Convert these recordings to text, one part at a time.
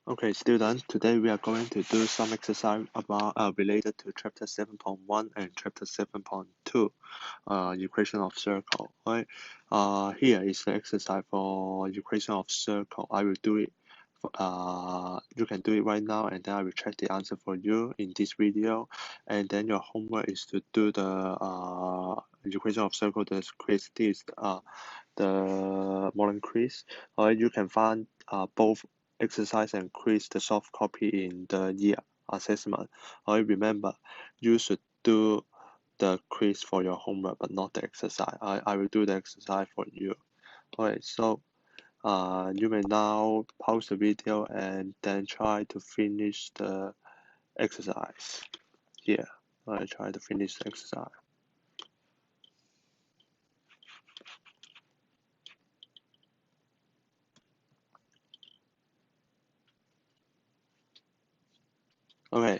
Okay, students, today we are going to do some exercise about related to chapter 7.1 and chapter 7.2, equation of circle. Right? Here is the exercise for equation of circle. I will do it. You can do it right now, and then I will check the answer for you in this video. And then your homework is to do the equation of circle. The quiz this the morning quiz. You can find both exercise and quiz the soft copy in the year assessment. Remember, you should do the quiz for your homework, but not the exercise. I will do the exercise for you. Alright, so you may now pause the video and then try to finish the exercise. Here, I try to finish the exercise. Okay,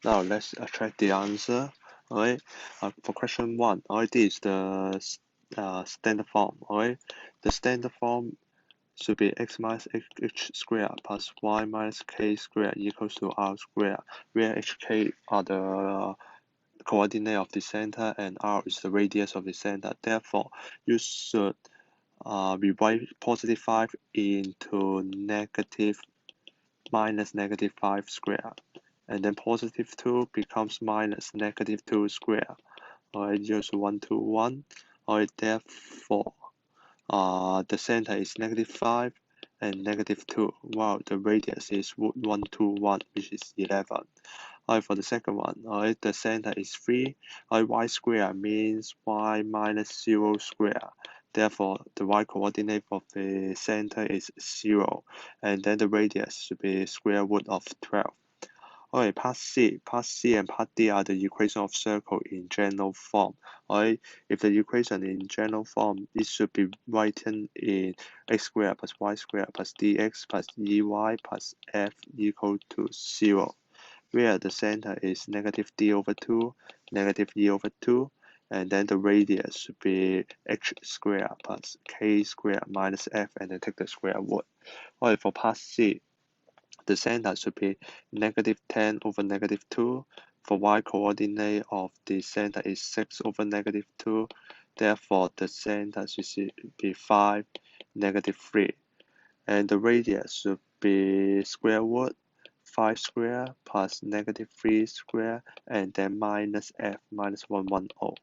now let's check the answer. Alright, for question 1, alright, this is the standard form. Alright, the standard form should be x minus h squared plus y minus k squared equals to r squared, where hk are the coordinate of the center and r is the radius of the center. Therefore, you should rewrite positive 5 into negative minus negative 5 squared. And then positive 2 becomes minus negative 2 squared. Alright, use 1 to 1. Alright, therefore, the center is negative 5 and negative 2, while the radius is 1 to 1, which is 11. Alright, for the second one, alright, the center is 3. Alright, y squared means y minus 0 squared. Therefore, the y coordinate of the center is 0, and then the radius should be square root of 12. Alright, part C. Part C and part D are the equation of circle in general form. Alright, if the equation in general form, it should be written in x squared plus y squared plus dx plus ey plus f equal to 0, where the center is negative d over 2, negative e over 2, and then the radius should be h squared plus k squared minus f, and then take the square root. Alright, for part C, the center should be negative 10 over negative 2. For y coordinate of the center is 6 over negative 2. Therefore, the center should be 5, negative 3. And the radius should be square root 5 square plus negative 3 square, and then minus f minus 110.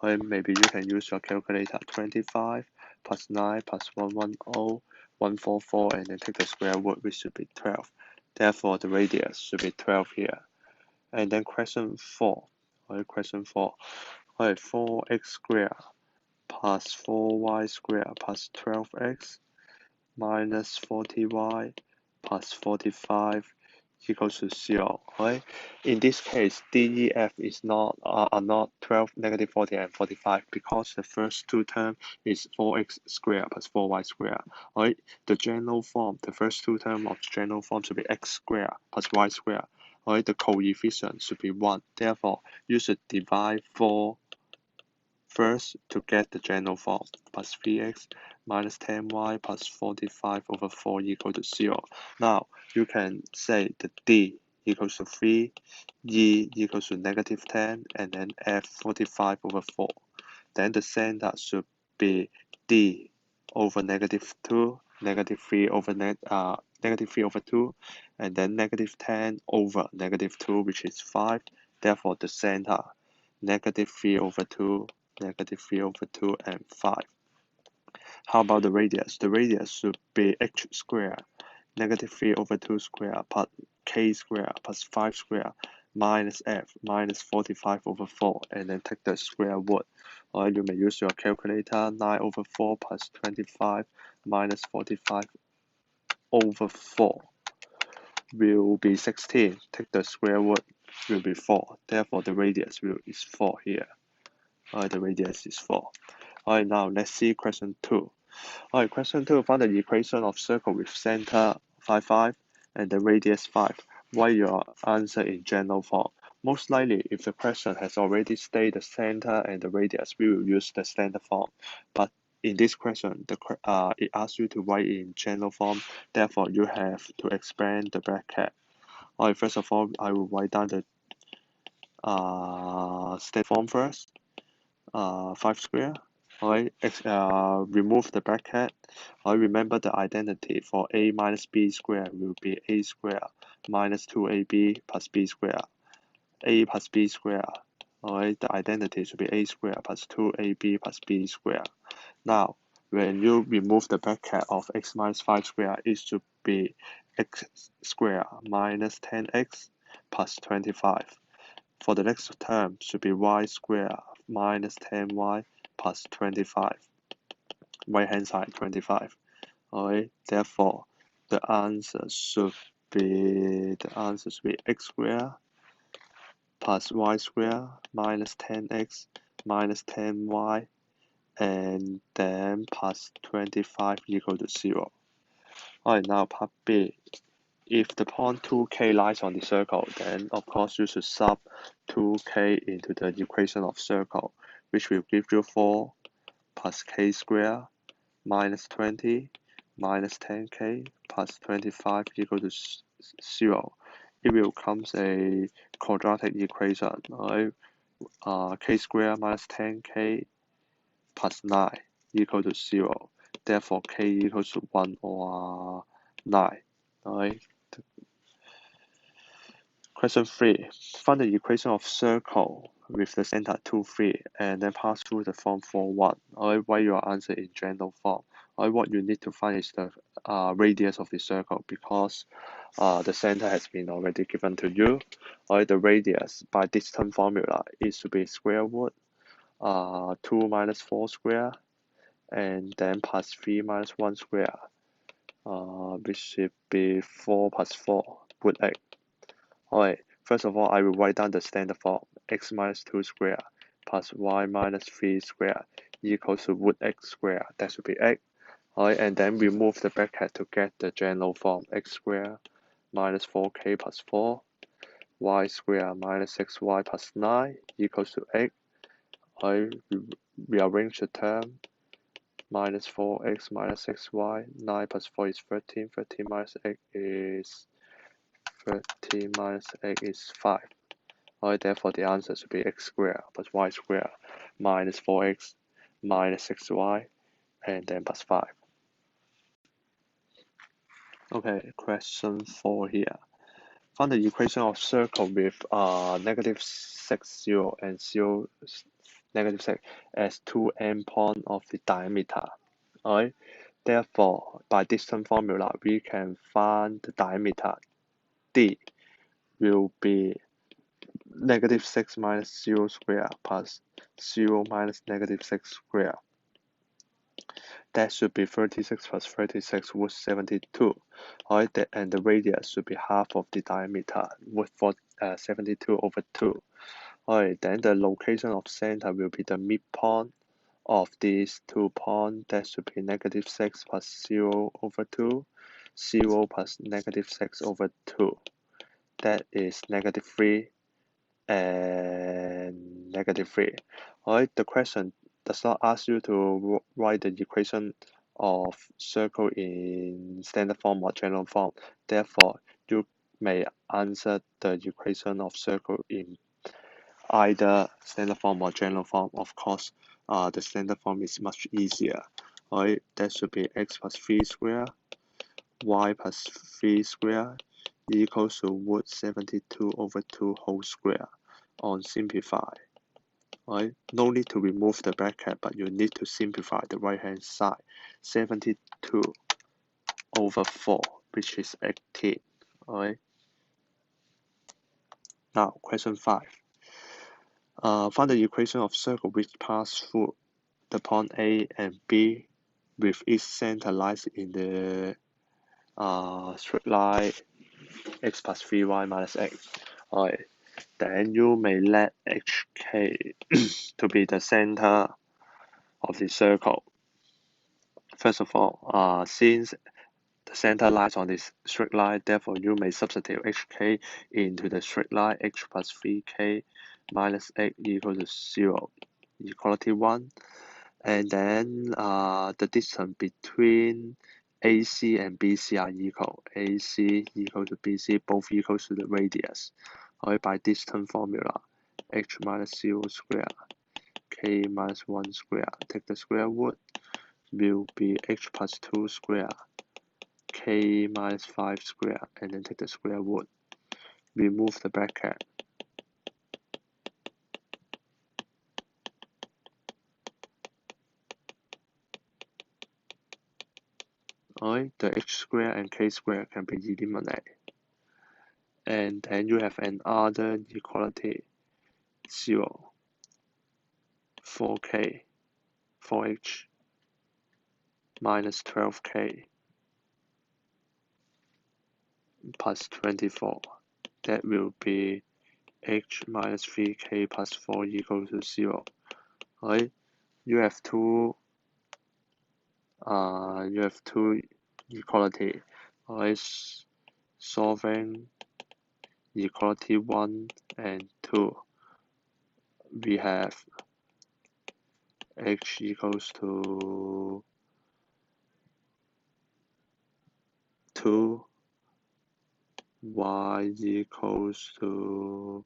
Or maybe you can use your calculator. 25 plus 9 plus 110, 144, and then take the square root, which should be 12. Therefore, the radius should be 12 here. And then question 4. Question 4. 4x squared plus 4y squared plus 12x minus 40y plus 45 equals to 0. Right? In this case, DEF is not are not 12, negative 40, and 45, because the first two terms is 4x squared plus 4y squared. Right? The general form, the first two terms of general form should be x squared plus y squared. Right? The coefficient should be 1. Therefore, you should divide 4 first to get the general form, plus 3x minus 10y plus 45 over 4 equal to 0. Now, you can say the d equals to 3, e equals to negative 10, and then f 45 over 4. Then the center should be d over negative 2, negative 3 over negative 3 over 2, and then negative 10 over negative 2, which is 5. Therefore, the center, negative 3 over 2, negative 3 over 2, and 5. How about the radius? The radius should be h squared, negative 3 over 2 squared plus k squared plus 5 squared minus f minus 45 over 4, and then take the square root. Or you may use your calculator. 9 over 4 plus 25 minus 45 over 4 will be 16. Take the square root, will be 4. Therefore, the radius is 4 here. The radius is 4. Alright, now let's see question 2. Alright, question 2, find the equation of circle with center 5, 5, and the radius 5. Write your answer in general form. Most likely, if the question has already stated the center and the radius, we will use the standard form. But in this question, it asks you to write in general form. Therefore, you have to expand the bracket. Alright, first of all, I will write down the standard form first. 5 square. Alright, remove the bracket. Alright, remember the identity for a minus b squared will be a squared minus 2ab plus b squared. A plus b squared. Alright, the identity should be a squared plus 2ab plus b squared. Now, when you remove the bracket of x minus 5 squared, it should be x squared minus 10x plus 25. For the next term, should be y squared minus 10y plus 25. Right hand side 25. Alright, therefore the answer should be x squared plus y squared minus 10x minus 10y and then plus 25 equal to 0. Alright, now part B. If the point 2k lies on the circle, then of course you should sub 2k into the equation of circle, which will give you 4 plus k squared minus 20 minus 10k plus 25 equal to 0. It will become a quadratic equation, right? K squared minus 10k plus 9 equal to 0. Therefore, k equals to 1 or 9. Right? Question 3. Find the equation of circle with the center 2, 3, and then pass through the form 4, 1. Alright, write your answer in general form. Alright, what you need to find is the radius of the circle because the center has been already given to you. Alright, the radius by distance formula is to be square root 2 minus 4 square and then plus 3 minus 1 square, which should be 4 plus 4 root 8. Alright, first of all, I will write down the standard form. X minus 2 square plus y minus 3 square equals to root x square. That should be 8. Alright, and then remove the bracket to get the general form. X square minus 4k plus 4. Y square minus 6y plus 9 equals to 8. I rearrange the term. Minus 4x minus 6y. 9 plus 4 is 13. 13 minus 8 is 13 minus 8 is 5. Alright, therefore the answer should be x squared plus y squared minus 4x minus 6y and then plus 5. Okay, question 4 here. Find the equation of circle with negative 6, 0 and 0, negative 6 as two endpoints of the diameter. Alright, therefore by distance formula we can find the diameter D will be negative 6 minus 0 square plus 0 minus negative 6 square. That should be 36 plus 36 root 72. Alright, and the radius should be half of the diameter with 72 over 2. Alright, then the location of center will be the midpoint of these 2 points. That should be negative 6 plus 0 over 2. 0 plus negative 6 over 2. That is negative 3 and negative 3. Alright, the question does not ask you to write the equation of circle in standard form or general form. Therefore, you may answer the equation of circle in either standard form or general form. Of course, the standard form is much easier. Alright, that should be x plus 3 square, y plus 3 square equals to root 72 over 2 whole square. On simplify. Right? No need to remove the bracket, but you need to simplify the right hand side. 72 over 4, which is 18. Alright. Now, question 5. Find the equation of circle which pass through the point A and B with its center lies in the straight line x plus 3y minus x. Alright. Then you may let HK to be the center of the circle. First of all, since the center lies on this straight line, therefore you may substitute HK into the straight line. H plus 3K minus 8 equals to 0. Equality 1. and then the distance between AC and BC are equal. AC equal to BC, both equal to the radius. Alright, by distance formula, h minus 0 square, k minus 1 square, take the square root, will be h plus 2 square, k minus 5 square, and then take the square root. Remove the bracket. Alright, the h square and k square can be eliminated. And then you have another equality, 0, 4k, 4h minus 12k plus 24. That will be h minus 3k plus 4 equal to 0. Right? You have two equality. Right? Solving equality 1 and 2. We have h equals to 2, y equals to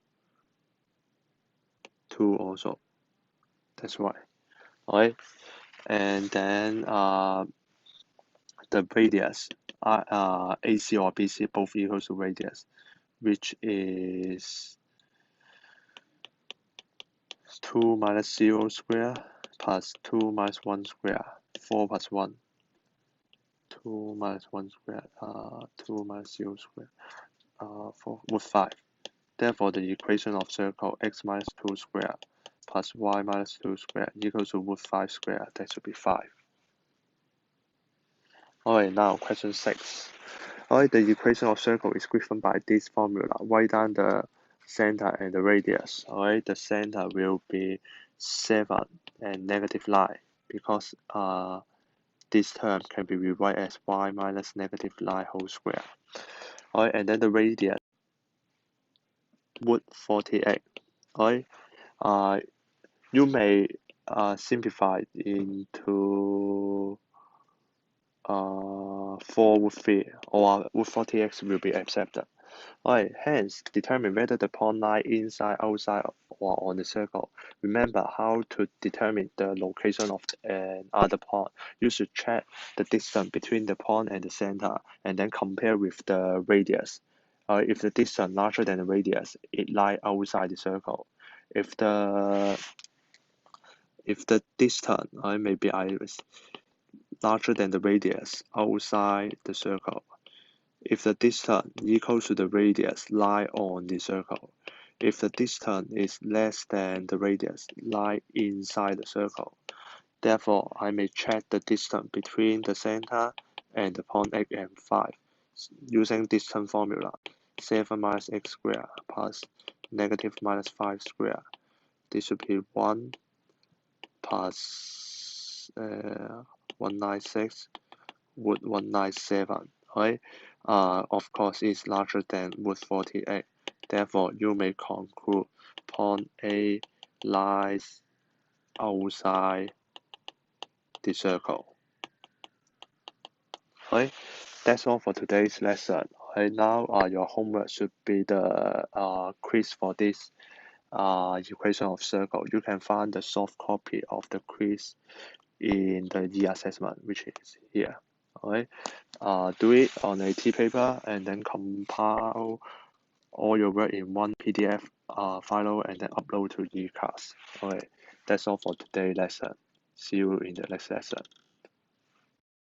2 also. That's right. Alright, and then the radius, AC or BC both equals to radius, which is 2 minus 0 square plus 2 minus 1 square, 4 plus 1, 2 minus 1 square, 2 minus 0 square, 4 root 5. Therefore, the equation of circle x minus 2 square plus y minus 2 square equals to root 5 square. That should be 5. Alright, now question 6. Alright, the equation of circle is given by this formula. Write down the center and the radius. Alright, the center will be 7 and negative 9 because this term can be rewrite as y minus negative 9 whole square. Alright, and then the radius root 48. Alright, you may simplify into 4 root 3 or root 40x will be accepted. Alright, hence determine whether the point lie inside, outside, or on the circle. Remember how to determine the location of another point. You should check the distance between the point and the center and then compare with the radius. If the distance larger than the radius, it lies outside the circle. If the distance maybe larger than the radius outside the circle. If the distance equal to the radius, lie on the circle. If the distance is less than the radius, lie inside the circle. Therefore, I may check the distance between the center and the point x and 5 using distance formula. 7 minus x squared plus negative minus 5 squared. This should be 1 plus 196 root 197. Right? Of course, is larger than root 48. Therefore, you may conclude point A lies outside the circle. Right? That's all for today's lesson. Right now, your homework should be the quiz for this equation of circle. You can find the soft copy of the quiz in the e-assessment, which is here. Alright, do it on a T paper and then compile all your work in one PDF file and then upload to eClass. Alright, that's all for today's lesson. See you in the next lesson.